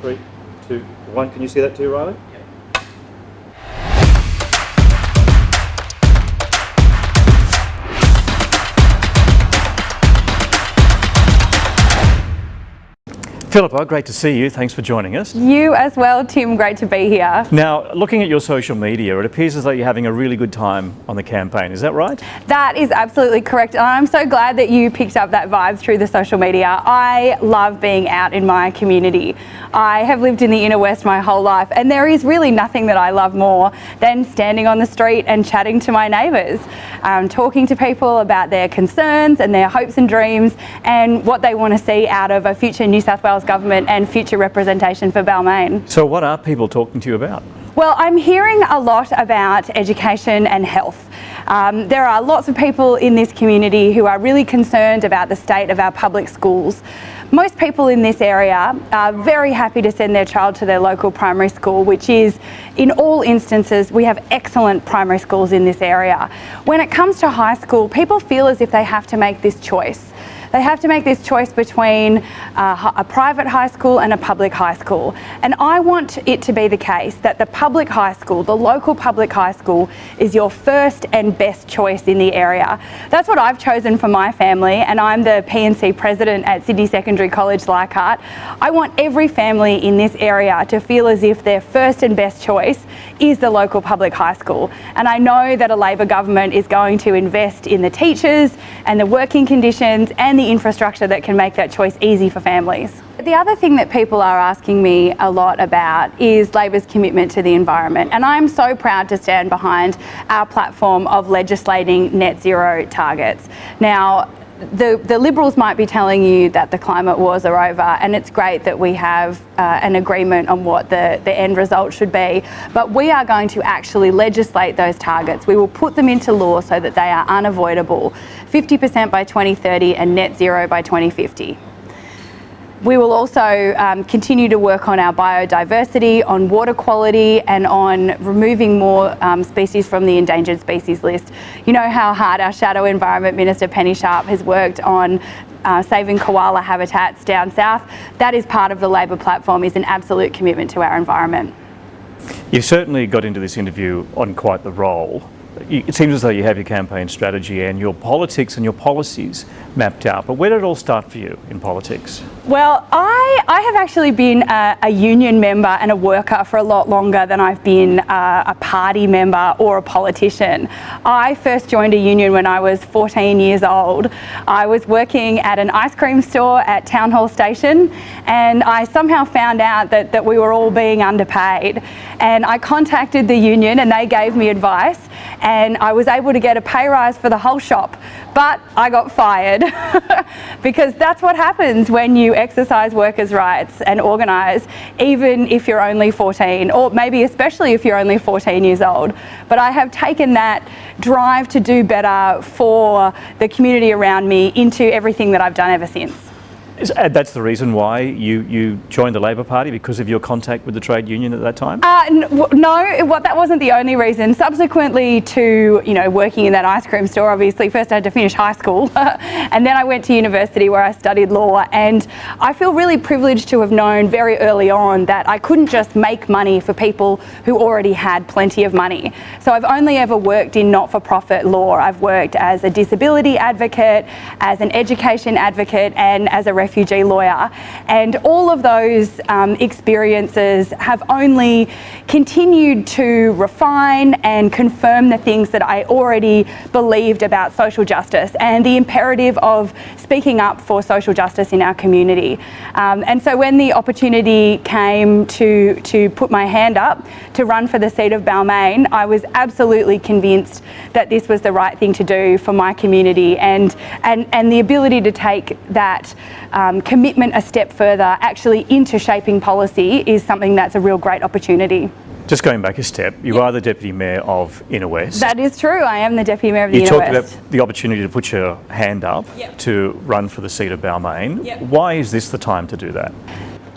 3, 2, 1. Can you see that too, Riley? Philippa, great to see you. Thanks for joining us. You as well, Tim. Great to be here. Now, looking at your social media, it appears as though you're having a really good time on the campaign. Is that right? That is absolutely correct. And I'm so glad that you picked up that vibe through the social media. I love being out in my community. I have lived in the inner west my whole life, and there is really nothing that I love more than standing on the street and chatting to my neighbours, talking to people about their concerns and their hopes and dreams and what they want to see out of a future New South Wales government and future representation for Balmain. So what are people talking to you about? Well, I'm hearing a lot about education and health. There are lots of people in this community who are really concerned about the state of our public schools. Most people in this area are very happy to send their child to their local primary school, which is, in all instances, we have excellent primary schools in this area. When it comes to high school, people feel as if they have to make this choice. They have to make this choice between a private high school and a public high school. And I want it to be the case that the public high school, the local public high school, is your first and best choice in the area. That's what I've chosen for my family, and I'm the P&C president at Sydney Secondary College, Leichhardt. I want every family in this area to feel as if their first and best choice is the local public high school. And I know that a Labor government is going to invest in the teachers and the working conditions and the infrastructure that can make that choice easy for families. The other thing that people are asking me a lot about is Labor's commitment to the environment, and I'm so proud to stand behind our platform of legislating net zero targets. Now, the Liberals might be telling you that the climate wars are over, and it's great that we have an agreement on what the end result should be, but we are going to actually legislate those targets. We will put them into law so that they are unavoidable. 50% by 2030 and net zero by 2050. We will also continue to work on our biodiversity, on water quality, and on removing more species from the endangered species list. You know how hard our Shadow Environment Minister Penny Sharp has worked on saving koala habitats down south. That is part of the Labor platform, is an absolute commitment to our environment. You've certainly got into this interview on quite the roll. It seems as though you have your campaign strategy and your politics and your policies mapped out, but where did it all start for you in politics? Well, I have actually been a union member and a worker for a lot longer than I've been a party member or a politician. I first joined a union when I was 14 years old. I was working at an ice cream store at Town Hall Station, and I somehow found out that we were all being underpaid. And I contacted the union and they gave me advice, and I was able to get a pay rise for the whole shop, but I got fired because that's what happens when you exercise workers' rights and organise, even if you're only 14, or maybe especially if you're only 14 years old. But I have taken that drive to do better for the community around me into everything that I've done ever since. That's the reason why you joined the Labor Party, because of your contact with the trade union at that time? No, that wasn't the only reason. Subsequently to working in that ice cream store, obviously first I had to finish high school and then I went to university where I studied law, and I feel really privileged to have known very early on that I couldn't just make money for people who already had plenty of money. So I've only ever worked in not-for-profit law. I've worked as a disability advocate, as an education advocate, and as a refugee lawyer, and all of those experiences have only continued to refine and confirm the things that I already believed about social justice and the imperative of speaking up for social justice in our community. And so when the opportunity came to put my hand up to run for the seat of Balmain, I was absolutely convinced that this was the right thing to do for my community, and the ability to take that commitment a step further actually into shaping policy is something that's a real great opportunity. Just going back a step, you are the Deputy Mayor of Inner West. That is true, I am the Deputy Mayor of the Inner West. You talked about the opportunity to put your hand up to run for the seat of Balmain. Why is this the time to do that?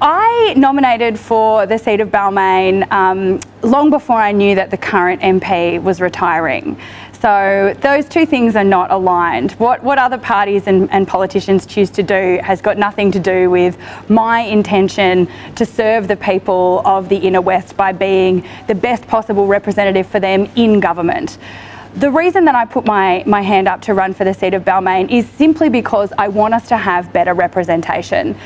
I nominated for the seat of Balmain long before I knew that the current MP was retiring. So those two things are not aligned. What other parties and politicians choose to do has got nothing to do with my intention to serve the people of the Inner West by being the best possible representative for them in government. The reason that I put my hand up to run for the seat of Balmain is simply because I want us to have better representation.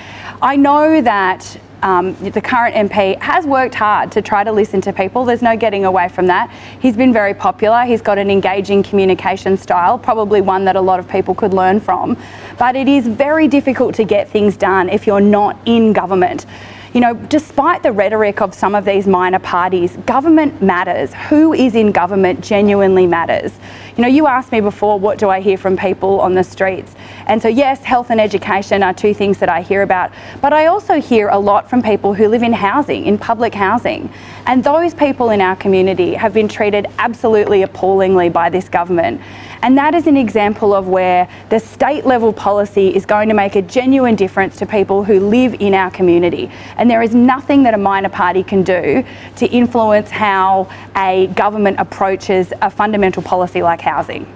I know that the current MP has worked hard to try to listen to people. There's no getting away from that. He's been very popular. He's got an engaging communication style, probably one that a lot of people could learn from. But it is very difficult to get things done if you're not in government. You know, despite the rhetoric of some of these minor parties, government matters. Who is in government genuinely matters. You know, you asked me before, what do I hear from people on the streets? And so yes, health and education are two things that I hear about, but I also hear a lot from people who live in housing, in public housing. And those people in our community have been treated absolutely appallingly by this government. And that is an example of where the state level policy is going to make a genuine difference to people who live in our community. And there is nothing that a minor party can do to influence how a government approaches a fundamental policy like housing.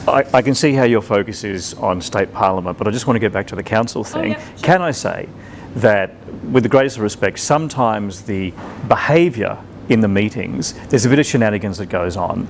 I can see how your focus is on state parliament, but I just want to get back to the council thing. Sure. Can I say that, with the greatest respect, sometimes the behaviour in the meetings, there's a bit of shenanigans that goes on.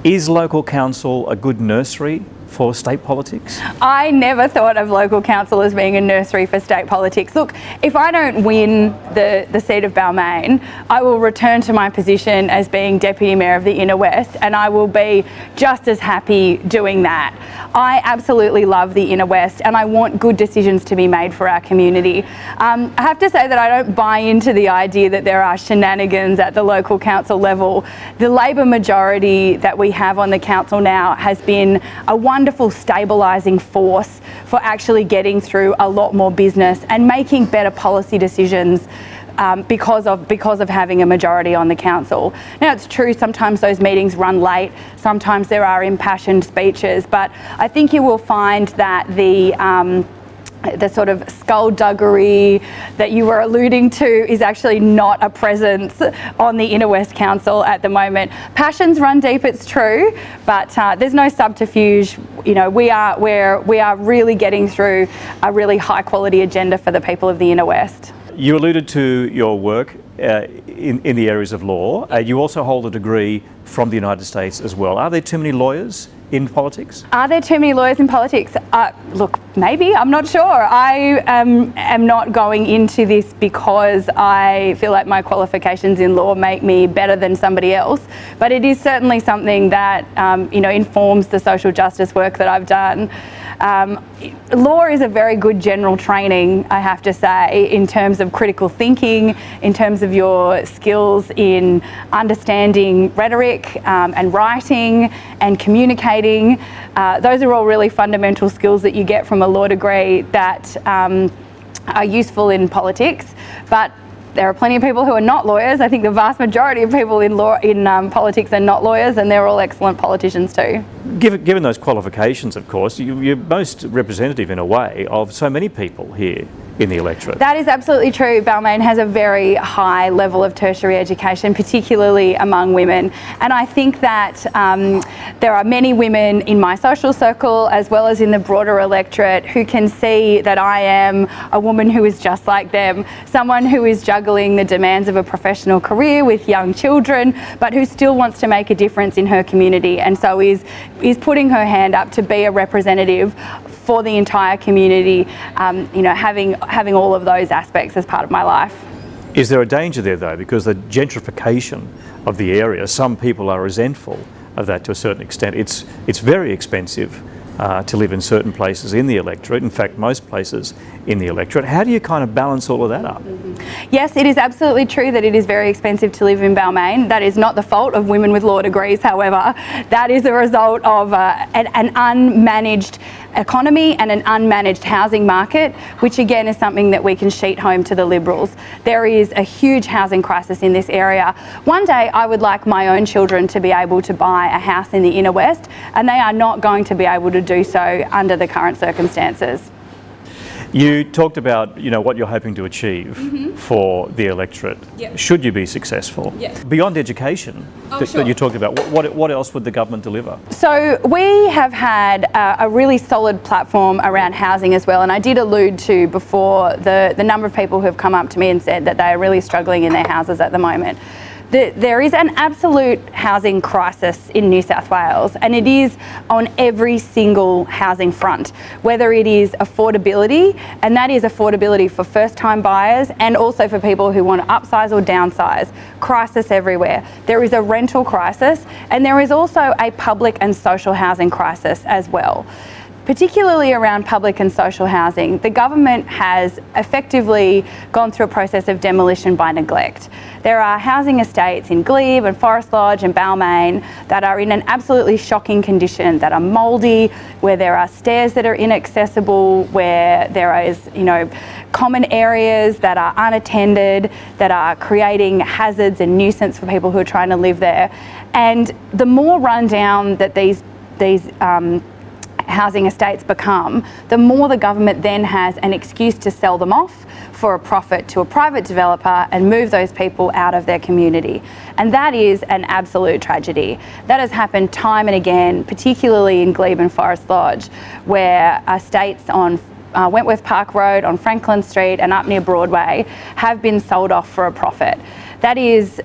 Is local council a good nursery for state politics? I never thought of local council as being a nursery for state politics. Look, if I don't win the seat of Balmain, I will return to my position as being Deputy Mayor of the Inner West, and I will be just as happy doing that. I absolutely love the Inner West, and I want good decisions to be made for our community. I have to say that I don't buy into the idea that there are shenanigans at the local council level. The Labor majority that we have on the council now has been a wonderful stabilising force for actually getting through a lot more business and making better policy decisions because of having a majority on the council. Now, it's true sometimes those meetings run late, sometimes there are impassioned speeches, but I think you will find that the sort of skullduggery that you were alluding to is actually not a presence on the Inner West Council at the moment. Passions run deep, it's true, but there's no subterfuge. You know, we are really getting through a really high quality agenda for the people of the Inner West. You alluded to your work in the areas of law. You also hold a degree from the United States as well. Are there too many lawyers in politics? Are there too many lawyers in politics? Look, maybe, I'm not sure. I am not going into this because I feel like my qualifications in law make me better than somebody else, but it is certainly something that informs the social justice work that I've done. Law is a very good general training, I have to say, in terms of critical thinking, in terms of your skills in understanding rhetoric and writing and communicating. Those are all really fundamental skills that you get from a law degree that are useful in politics. But there are plenty of people who are not lawyers. I think the vast majority of people in politics are not lawyers, and they're all excellent politicians too. Given those qualifications, of course, you're most representative in a way of so many people here in the electorate. That is absolutely true. Balmain has a very high level of tertiary education, particularly among women. And I think that there are many women in my social circle, as well as in the broader electorate, who can see that I am a woman who is just like them, someone who is juggling the demands of a professional career with young children, but who still wants to make a difference in her community, and so is putting her hand up to be a representative for the entire community, having all of those aspects as part of my life. Is there a danger there though, because the gentrification of the area, some people are resentful of that to a certain extent. It's very expensive to live in certain places in the electorate, in fact most places in the electorate. How do you kind of balance all of that up? Yes, it is absolutely true that it is very expensive to live in Balmain. That is not the fault of women with law degrees, however. That is a result of an unmanaged economy and an unmanaged housing market, which again is something that we can sheet home to the Liberals. There is a huge housing crisis in this area. One day I would like my own children to be able to buy a house in the Inner West, and they are not going to be able to do so under the current circumstances. You talked about, what you're hoping to achieve for the electorate. Yep. Should you be successful? Yep. Beyond education that you talked about, what else would the government deliver? So we have had a really solid platform around housing as well, and I did allude to before the number of people who have come up to me and said that they are really struggling in their houses at the moment. There is an absolute housing crisis in New South Wales, and it is on every single housing front, whether it is affordability, and that is affordability for first-time buyers and also for people who want to upsize or downsize. Crisis everywhere. There is a rental crisis, and there is also a public and social housing crisis as well. Particularly around public and social housing, the government has effectively gone through a process of demolition by neglect. There are housing estates in Glebe and Forest Lodge and Balmain that are in an absolutely shocking condition, that are mouldy, where there are stairs that are inaccessible, where there is, common areas that are unattended, that are creating hazards and nuisance for people who are trying to live there. And the more rundown that these housing estates become, the more the government then has an excuse to sell them off for a profit to a private developer and move those people out of their community. And that is an absolute tragedy. That has happened time and again, particularly in Glebe and Forest Lodge, where estates on Wentworth Park Road, on Franklin Street and up near Broadway have been sold off for a profit. That is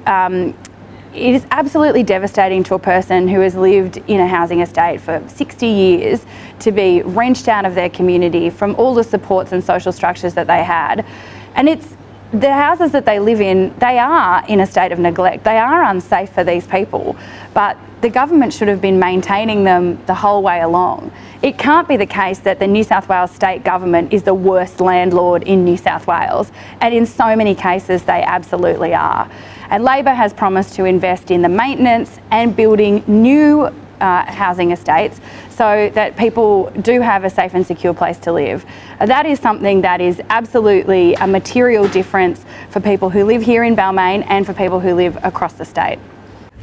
it is absolutely devastating to a person who has lived in a housing estate for 60 years to be wrenched out of their community from all the supports and social structures that they had. And it's the houses that they live in, they are in a state of neglect. They are unsafe for these people, but the government should have been maintaining them the whole way along. It can't be the case that the New South Wales state government is the worst landlord in New South Wales, and in so many cases they absolutely are. And Labor has promised to invest in the maintenance and building new housing estates so that people do have a safe and secure place to live. That is something that is absolutely a material difference for people who live here in Balmain and for people who live across the state.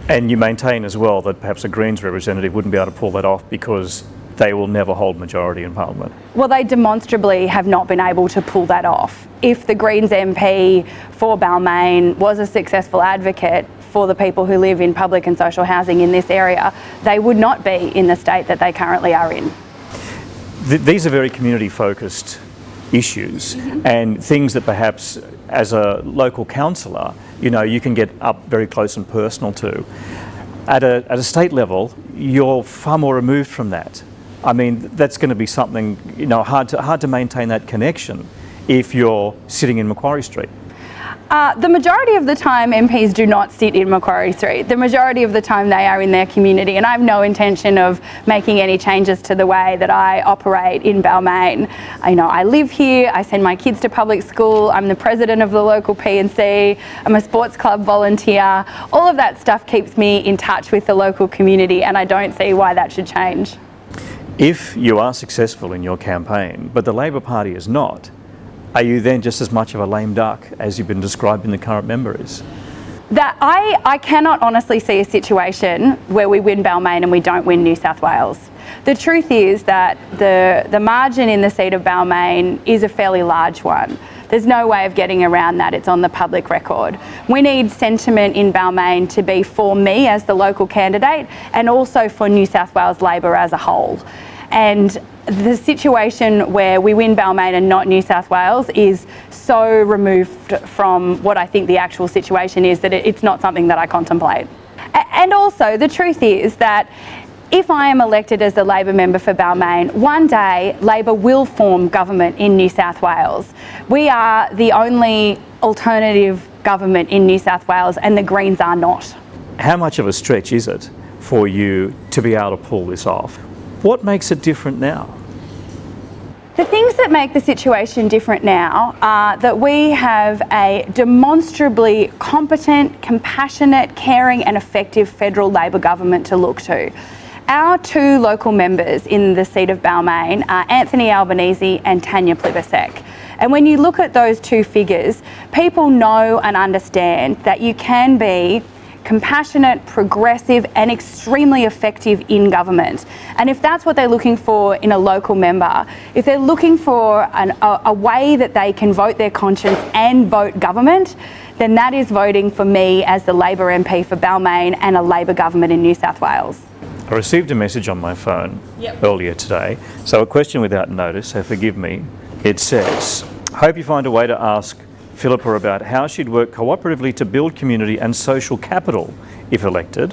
And you maintain as well that perhaps a Greens representative wouldn't be able to pull that off because they will never hold majority in Parliament. Well, they demonstrably have not been able to pull that off. If the Greens MP for Balmain was a successful advocate for the people who live in public and social housing in this area, they would not be in the state that they currently are in. These are very community-focused issues and things that perhaps as a local councillor, you can get up very close and personal to. At a state level, you're far more removed from that. I mean, that's going to be something, hard to maintain that connection if you're sitting in Macquarie Street. The majority of the time MPs do not sit in Macquarie Street. The majority of the time they are in their community, and I have no intention of making any changes to the way that I operate in Balmain. I live here, I send my kids to public school, I'm the president of the local P&C, I'm a sports club volunteer. All of that stuff keeps me in touch with the local community, and I don't see why that should change. If you are successful in your campaign, but the Labor Party is not, are you then just as much of a lame duck as you've been describing the current member is? That I cannot honestly see a situation where we win Balmain and we don't win New South Wales. The truth is that the margin in the seat of Balmain is a fairly large one. There's no way of getting around that. It's on the public record. We need sentiment in Balmain to be for me as the local candidate and also for New South Wales Labor as a whole. And the situation where we win Balmain and not New South Wales is so removed from what I think the actual situation is that it's not something that I contemplate. And also, the truth is that if I am elected as the Labor member for Balmain, one day Labor will form government in New South Wales. We are the only alternative government in New South Wales, and the Greens are not. How much of a stretch is it for you to be able to pull this off? What makes it different now? The things that make the situation different now are that we have a demonstrably competent, compassionate, caring and effective federal Labor government to look to. Our two local members in the seat of Balmain are Anthony Albanese and Tanya Plibersek. And when you look at those two figures, people know and understand that you can be compassionate, progressive and extremely effective in government. And if that's what they're looking for in a local member, if they're looking for a way that they can vote their conscience and vote government, then that is voting for me as the Labor MP for Balmain and a Labor government in New South Wales. I received a message on my phone earlier today. So a question without notice, so forgive me. It says, hope you find a way to ask Philippa about how she'd work cooperatively to build community and social capital if elected.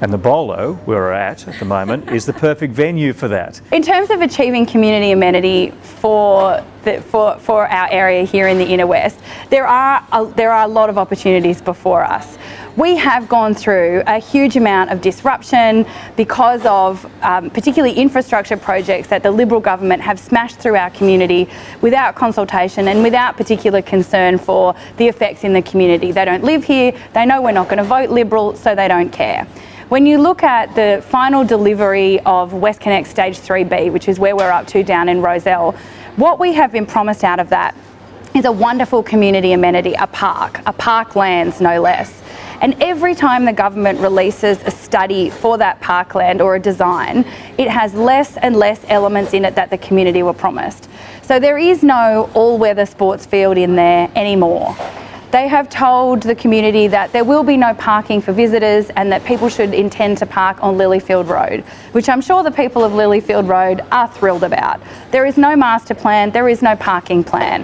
And the Bolo, where we're at the moment, is the perfect venue for that. In terms of achieving community amenity for our area here in the Inner West, there are a lot of opportunities before us. We have gone through a huge amount of disruption because of particularly infrastructure projects that the Liberal government have smashed through our community without consultation and without particular concern for the effects in the community. They don't live here, they know we're not going to vote Liberal, so they don't care. When you look at the final delivery of WestConnect Stage 3B, which is where we're up to down in Rozelle, what we have been promised out of that is a wonderful community amenity, a parklands no less. And every time the government releases a study for that parkland or a design, it has less and less elements in it that the community were promised. So there is no all-weather sports field in there anymore. They have told the community that there will be no parking for visitors and that people should intend to park on Lilyfield Road, which I'm sure the people of Lilyfield Road are thrilled about. There is no master plan, there is no parking plan.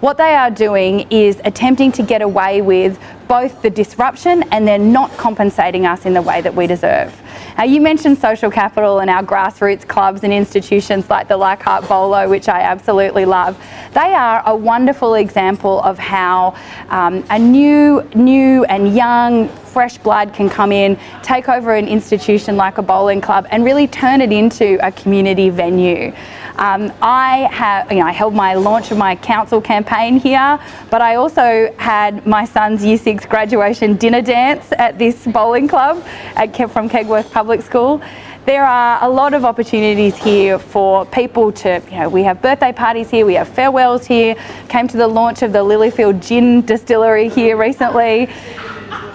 What they are doing is attempting to get away with both the disruption and they're not compensating us in the way that we deserve. Now, you mentioned social capital and our grassroots clubs and institutions like the Leichhardt Bolo, which I absolutely love. They are a wonderful example of how a new and young, fresh blood can come in, take over an institution like a bowling club and really turn it into a community venue. I held my launch of my council campaign here, but I also had my son's Year 6 graduation dinner dance at this bowling club from Kegworth Public School. There are a lot of opportunities here for people to, we have birthday parties here, we have farewells here, came to the launch of the Lilyfield Gin Distillery here recently.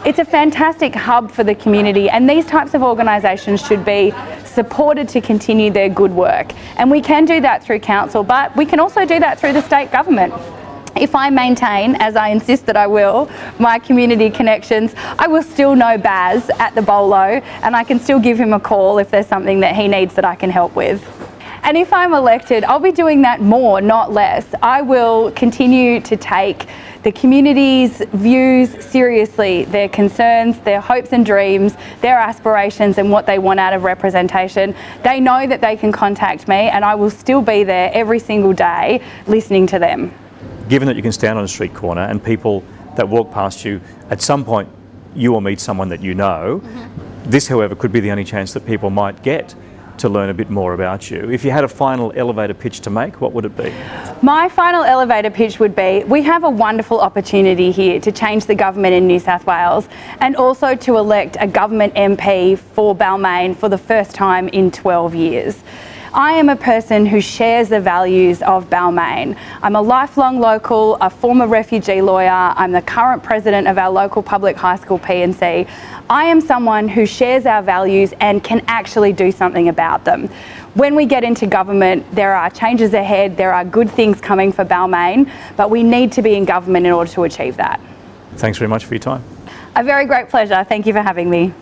It's a fantastic hub for the community and these types of organisations should be supported to continue their good work. And we can do that through council, but we can also do that through the state government. If I maintain, as I insist that I will, my community connections, I will still know Baz at the Bolo and I can still give him a call if there's something that he needs that I can help with. And if I'm elected, I'll be doing that more, not less. I will continue to take the community's views seriously, their concerns, their hopes and dreams, their aspirations and what they want out of representation. They know that they can contact me and I will still be there every single day listening to them. Given that you can stand on a street corner and people that walk past you, at some point you will meet someone that you know. This, however, could be the only chance that people might get to learn a bit more about you. If you had a final elevator pitch to make, what would it be? My final elevator pitch would be, we have a wonderful opportunity here to change the government in New South Wales and also to elect a government MP for Balmain for the first time in 12 years. I am a person who shares the values of Balmain. I'm a lifelong local, a former refugee lawyer, I'm the current president of our local public high school P&C. I am someone who shares our values and can actually do something about them. When we get into government, there are changes ahead, there are good things coming for Balmain, but we need to be in government in order to achieve that. Thanks very much for your time. A very great pleasure. Thank you for having me.